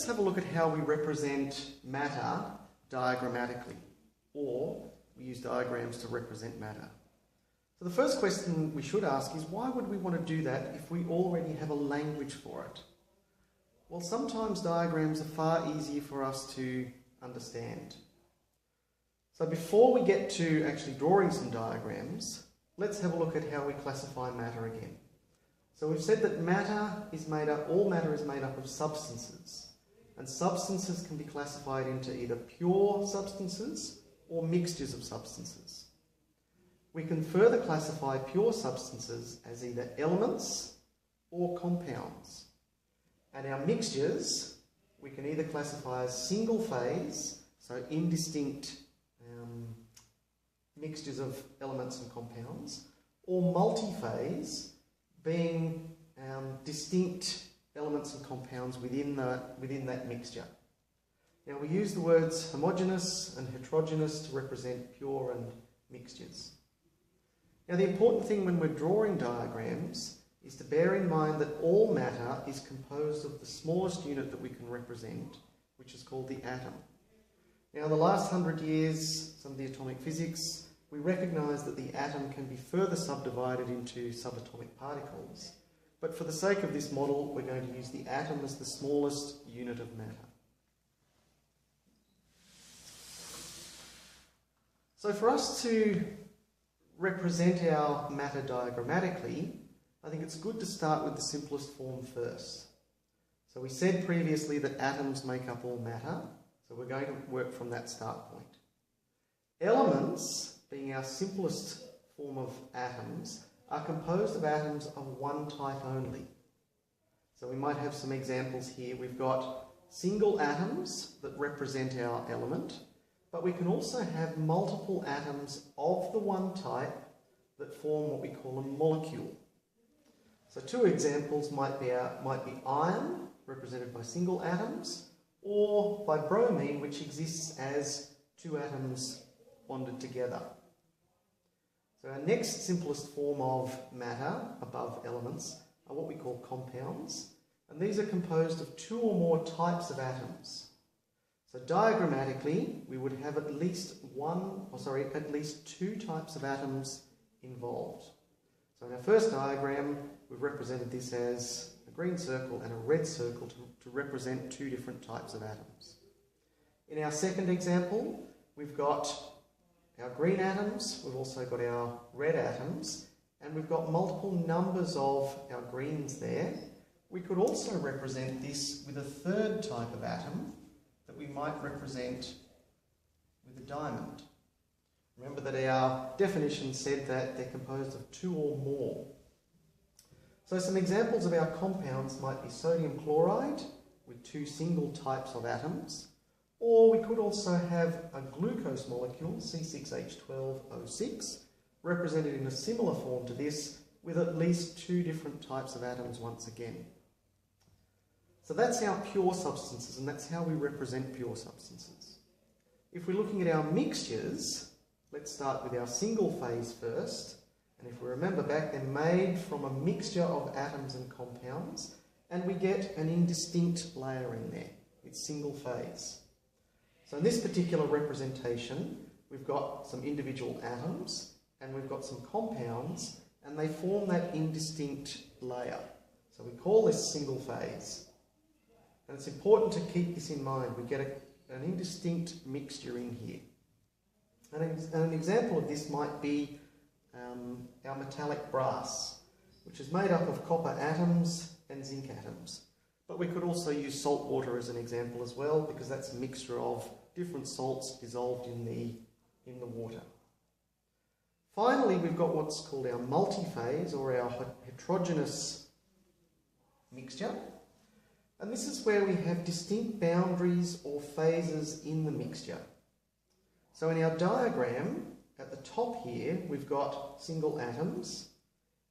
let's have a look at how we represent matter diagrammatically, or we use diagrams to represent matter. So the first question we should ask is, why would we want to do that if we already have a language for it? Well, sometimes diagrams are far easier for us to understand. So before we get to actually drawing some diagrams, let's have a look at how we classify matter again. So we've said that all matter is made up of substances, and substances can be classified into either pure substances or mixtures of substances. We can further classify pure substances as either elements or compounds. And our mixtures, we can either classify as single phase, so indistinct mixtures of elements and compounds, or multi-phase, being distinct elements and compounds within that mixture. Now we use the words homogeneous and heterogeneous to represent pure and mixtures. Now the important thing when we're drawing diagrams is to bear in mind that all matter is composed of the smallest unit that we can represent, which is called the atom. Now in the last 100 years, some of the atomic physics, we recognise that the atom can be further subdivided into subatomic particles, but for the sake of this model, we're going to use the atom as the smallest unit of matter. So for us to represent our matter diagrammatically, I think it's good to start with the simplest form first. So we said previously that atoms make up all matter, so we're going to work from that start point. Elements, being our simplest form of atoms, are composed of atoms of one type only. So we might have some examples here. We've got single atoms that represent our element, but we can also have multiple atoms of the one type that form what we call a molecule. So two examples might be iron, represented by single atoms, or by bromine, which exists as two atoms bonded together. So our next simplest form of matter, above elements, are what we call compounds, and these are composed of two or more types of atoms. So diagrammatically, we would have at least two types of atoms involved. So in our first diagram, we've represented this as a green circle and a red circle to represent two different types of atoms. In our second example, we've got our green atoms, we've also got our red atoms, and we've got multiple numbers of our greens there. We could also represent this with a third type of atom that we might represent with a diamond. Remember that our definition said that they're composed of two or more. So some examples of our compounds might be sodium chloride with two single types of atoms, or we could also have a glucose molecule, C6H12O6, represented in a similar form to this, with at least two different types of atoms once again. So that's our pure substances, and that's how we represent pure substances. If we're looking at our mixtures, let's start with our single phase first. And if we remember back, they're made from a mixture of atoms and compounds, and we get an indistinct layer in there. It's single phase. So in this particular representation, we've got some individual atoms, and we've got some compounds, and they form that indistinct layer. So we call this single phase. And it's important to keep this in mind. We get an indistinct mixture in here. And an example of this might be our metallic brass, which is made up of copper atoms and zinc atoms. But we could also use salt water as an example as well, because that's a mixture of different salts dissolved in the water. Finally, we've got what's called our multiphase, or our heterogeneous mixture. And this is where we have distinct boundaries or phases in the mixture. So in our diagram, at the top here, we've got single atoms.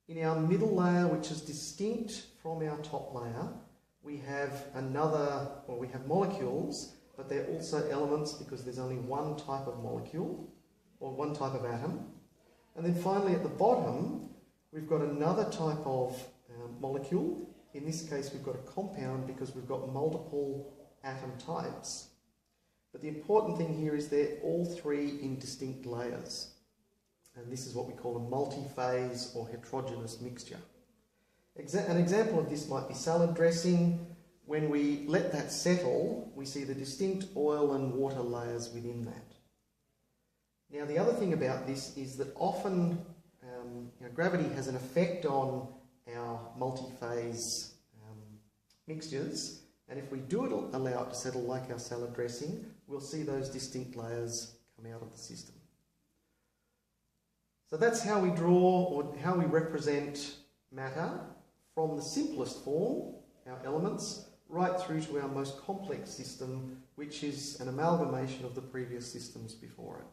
In our middle layer, which is distinct from our top layer, we have molecules, but they're also elements because there's only one type of molecule, or one type of atom. And then finally at the bottom, we've got another type of molecule. In this case, we've got a compound because we've got multiple atom types. But the important thing here is they're all three in distinct layers. And this is what we call a multi-phase or heterogeneous mixture. An example of this might be salad dressing. When we let that settle, we see the distinct oil and water layers within that. Now, the other thing about this is that often gravity has an effect on our multi-phase mixtures, and if we do allow it to settle like our salad dressing, we'll see those distinct layers come out of the system. So that's how we draw or how we represent matter from the simplest form, our elements, right through to our most complex system, which is an amalgamation of the previous systems before it.